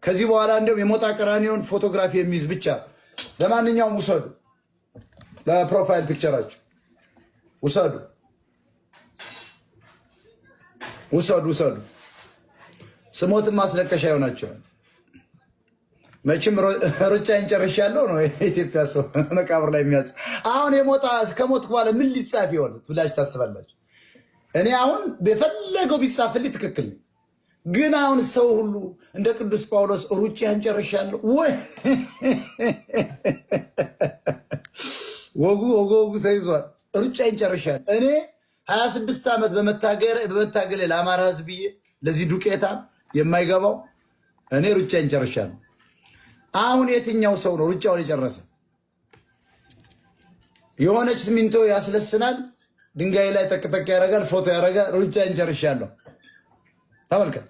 ከዚህ በኋላ እንደውም የሞጣ ቀራኒዮን ፎቶግራፊ የሚይዝ ብቻ ለማንኛውም ውሰዱ፣ ለፕሮፋይል ፒክቸራችሁ ውሰዱ። ስሞትን ማስለቀሻ ይሆናቸዋል። መቼም ሩጫዬን ጨርሻለሁ ነው የኢትዮጵያ ሰው መቃብር ላይ የሚያጽ። አሁን የሞጣ ከሞት በኋላ ምን ሊጻፍ ይሆን ብላችሁ ታስባላችሁ? እኔ አሁን በፈለገው ቢጻፍልኝ ትክክል ነው። ግን አሁን ሰው ሁሉ እንደ ቅዱስ ጳውሎስ ሩጫዬን ጨርሻለሁ ወይ ወጉ ተይዟል። ሩጫዬን ጨርሻለሁ። እኔ 26 ዓመት በመታገል ለአማራ ሕዝብ ለዚህ ዱቄታ የማይገባው እኔ ሩጫዬን ጨርሻለሁ። አሁን የትኛው ሰው ነው ሩጫውን የጨረሰ? የሆነች ሲሚንቶ ያስለስናል፣ ድንጋይ ላይ ጠቅጠቅ ያደርጋል፣ ፎቶ ያደርጋል። ሩጫዬን ጨርሻለሁ። ተመልከት።